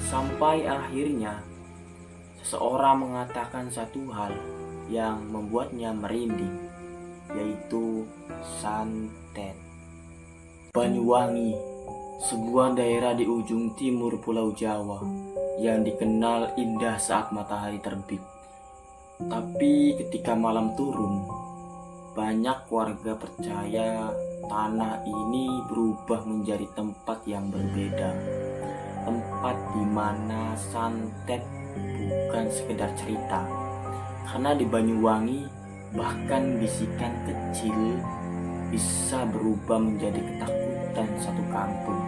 Sampai akhirnya seseorang mengatakan satu hal yang membuatnya merinding, yaitu santet. Banyuwangi, sebuah daerah di ujung timur Pulau Jawa yang dikenal indah saat matahari terbit. Tapi ketika malam turun, banyak warga percaya tanah ini berubah menjadi tempat yang berbeda. Tempat di mana santet bukan sekedar cerita. Karena di Banyuwangi, bahkan bisikan kecil bisa berubah menjadi ketakutan satu kampung.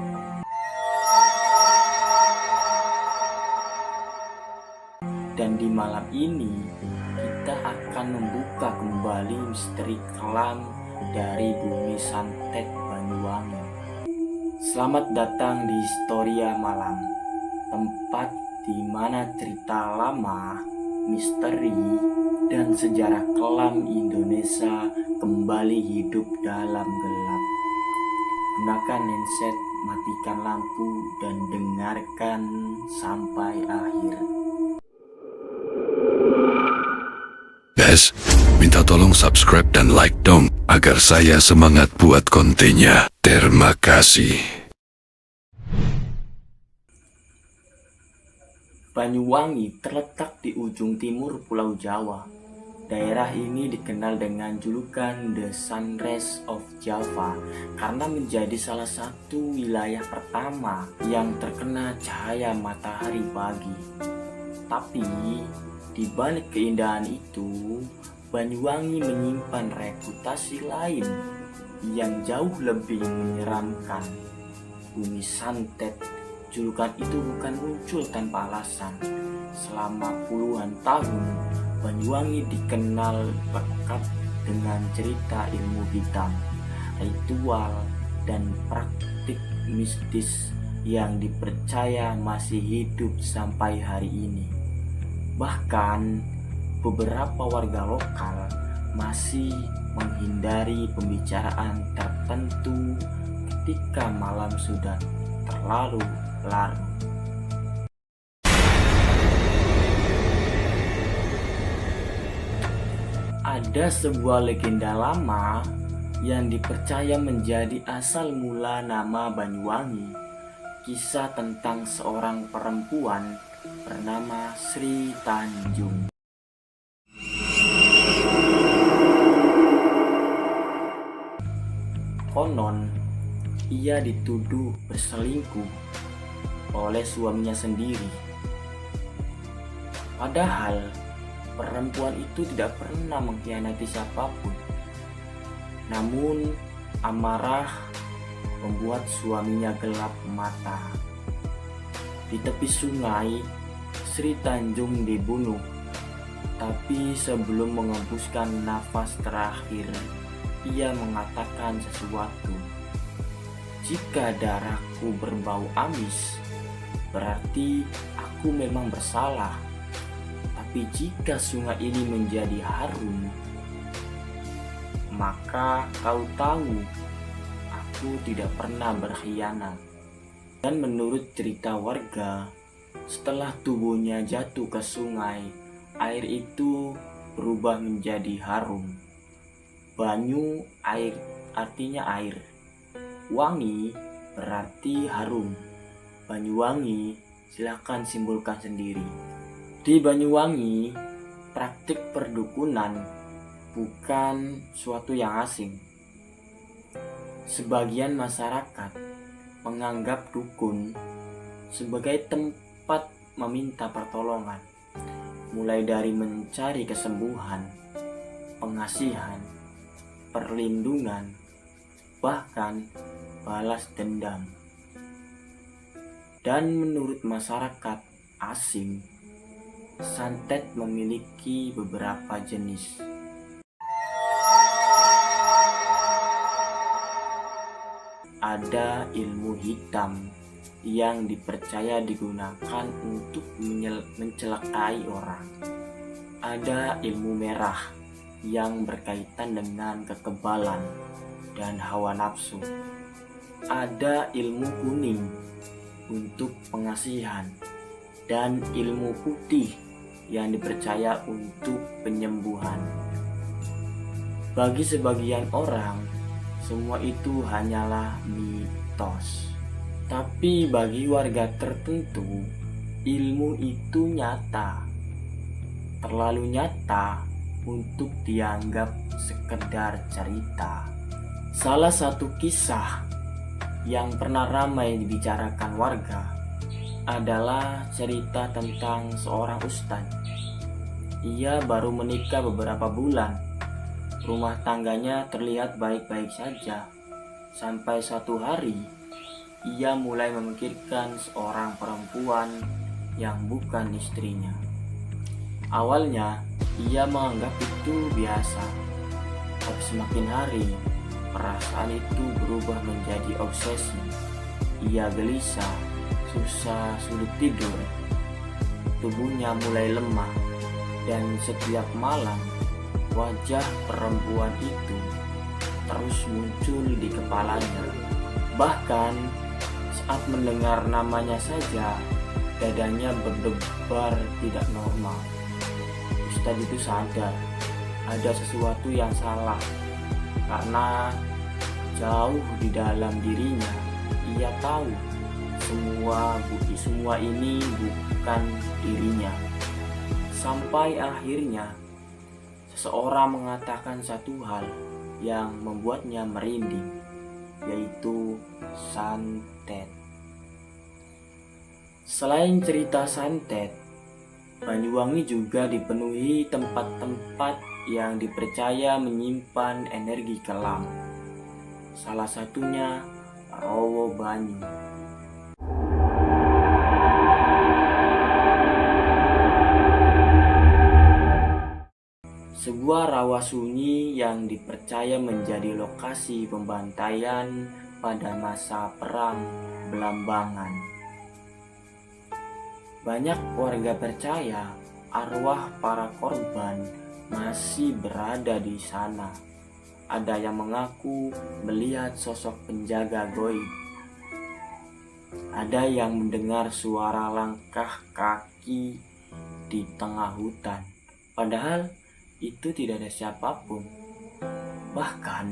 Dan di malam ini, kita akan membuka kembali misteri kelam dari bumi santet Banyuwangi. Selamat datang di Historia Malam, tempat di mana cerita lama, misteri, dan sejarah kelam Indonesia kembali hidup dalam gelap. Gunakan handset, matikan lampu, dan dengarkan sampai akhir. Guys, minta tolong subscribe dan like dong, agar saya semangat buat kontennya. Terima kasih. Banyuwangi terletak di ujung timur Pulau Jawa. Daerah ini dikenal dengan julukan The Sunrise of Java karena menjadi salah satu wilayah pertama yang terkena cahaya matahari pagi. Tapi di balik keindahan itu, Banyuwangi menyimpan reputasi lain yang jauh lebih menyeramkan. Bumi santet, julukan itu bukan muncul tanpa alasan. Selama puluhan tahun, Banyuwangi dikenal lekat dengan cerita ilmu hitam, ritual, dan praktik mistis yang dipercaya masih hidup sampai hari ini. Bahkan beberapa warga lokal masih menghindari pembicaraan tertentu ketika malam sudah terlalu larut. Ada sebuah legenda lama yang dipercaya menjadi asal mula nama Banyuwangi. Kisah tentang seorang perempuan bernama Sri Tanjung. Konon, ia dituduh berselingkuh oleh suaminya sendiri. Padahal, perempuan itu tidak pernah mengkhianati siapapun. Namun, amarah membuat suaminya gelap mata. Di tepi sungai, Sri Tanjung dibunuh. Tapi sebelum mengembuskan nafas terakhir, ia mengatakan sesuatu. Jika darahku berbau amis, berarti aku memang bersalah. Tapi jika sungai ini menjadi harum, maka kau tahu aku tidak pernah berkhianat. Dan menurut cerita warga, setelah tubuhnya jatuh ke sungai, air itu berubah menjadi harum. Banyu, air, artinya air. Wangi berarti harum. Banyuwangi, silakan simpulkan sendiri. Di Banyuwangi, praktik perdukunan bukan suatu yang asing. Sebagian masyarakat menganggap dukun sebagai tempat meminta pertolongan, mulai dari mencari kesembuhan, pengasihan, perlindungan, bahkan balas dendam. Dan menurut masyarakat asing, santet memiliki beberapa jenis. Ada ilmu hitam yang dipercaya digunakan untuk mencelakai orang. Ada ilmu merah yang berkaitan dengan kekebalan dan hawa nafsu. Ada ilmu kuning untuk pengasihan dan ilmu putih yang dipercaya untuk penyembuhan. Bagi sebagian orang, semua itu hanyalah mitos. Tapi bagi warga tertentu, ilmu itu nyata. Terlalu nyata untuk dianggap sekedar cerita. Salah satu kisah yang pernah ramai dibicarakan warga adalah cerita tentang seorang ustadz. Ia baru menikah beberapa bulan. Rumah tangganya terlihat baik-baik saja. Sampai suatu hari, ia mulai memikirkan seorang perempuan yang bukan istrinya. Awalnya, ia menganggap itu biasa. Tapi semakin hari, perasaan itu berubah menjadi obsesi. Ia gelisah, susah, sulit tidur. Tubuhnya mulai lemah, dan setiap malam wajah perempuan itu terus muncul di kepalanya. Bahkan saat mendengar namanya saja, dadanya berdebar tidak normal. Ustadz itu sadar ada sesuatu yang salah, karena jauh di dalam dirinya ia tahu semua ini bukan dirinya. Sampai akhirnya seseorang mengatakan satu hal yang membuatnya merinding, yaitu santet. Selain cerita santet, Banyuwangi juga dipenuhi tempat-tempat yang dipercaya menyimpan energi kelam. Salah satunya Rawa Banyu. Sebuah rawa sunyi yang dipercaya menjadi lokasi pembantaian pada masa Perang Belambangan. Banyak warga percaya arwah para korban masih berada di sana. Ada yang mengaku melihat sosok penjaga goib. Ada yang mendengar suara langkah kaki di tengah hutan. Padahal itu tidak ada siapapun. Bahkan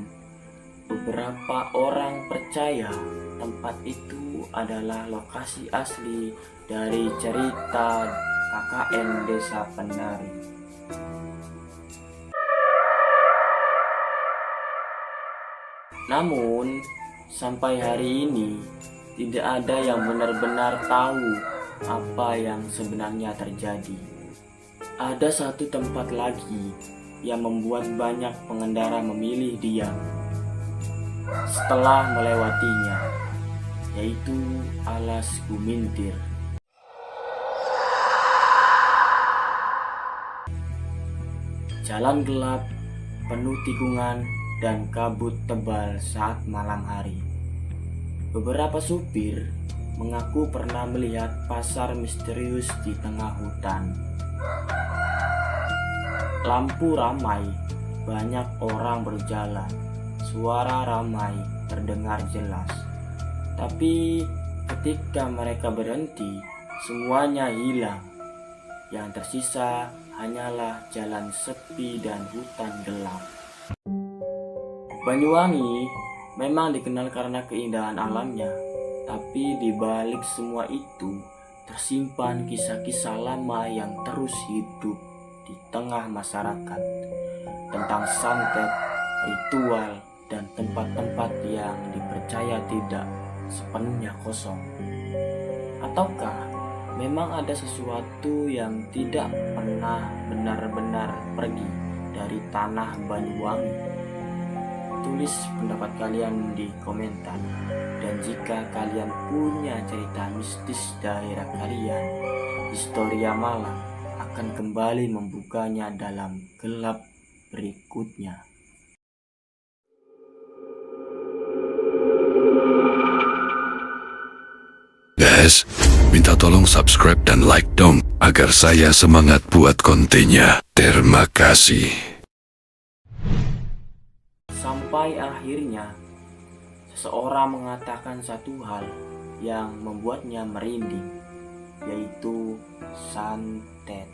beberapa orang percaya tempat itu adalah lokasi asli dari cerita KKN Desa Penari. Namun sampai hari ini tidak ada yang benar-benar tahu apa yang sebenarnya terjadi. Ada satu tempat lagi yang membuat banyak pengendara memilih diam setelah melewatinya, yaitu Alas Gumintir. Jalan gelap, penuh tikungan dan kabut tebal saat malam hari. Beberapa supir mengaku pernah melihat pasar misterius di tengah hutan. Lampu ramai, banyak orang berjalan, suara ramai terdengar jelas. Tapi ketika mereka berhenti, semuanya hilang. Yang tersisa hanyalah jalan sepi dan hutan gelap. Banyuwangi memang dikenal karena keindahan alamnya, tapi di balik semua itu tersimpan kisah-kisah lama yang terus hidup di tengah masyarakat tentang santet, ritual, dan tempat-tempat yang dipercaya tidak sepenuhnya kosong. Ataukah memang ada sesuatu yang tidak pernah benar-benar pergi dari tanah Banyuwangi? Tulis pendapat kalian di komentar. Dan jika kalian punya cerita mistis daerah kalian, Historia Malang akan kembali membukanya dalam gelap berikutnya. Guys, minta tolong subscribe dan like dong, agar saya semangat buat kontennya. Terima kasih. Sampai akhirnya seseorang mengatakan satu hal yang membuatnya merinding, yaitu Santet.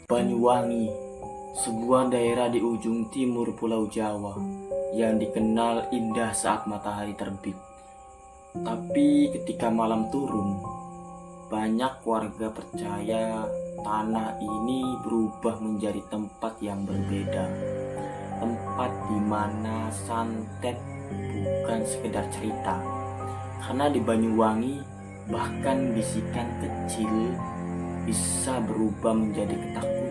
Banyuwangi, sebuah daerah di ujung timur Pulau Jawa yang dikenal indah saat matahari terbit. Tapi ketika malam turun, banyak warga percaya tanah ini berubah menjadi tempat yang berbeda. Tempat di mana santet bukan sekedar cerita. Karena di Banyuwangi, bahkan bisikan kecil bisa berubah menjadi ketakutan.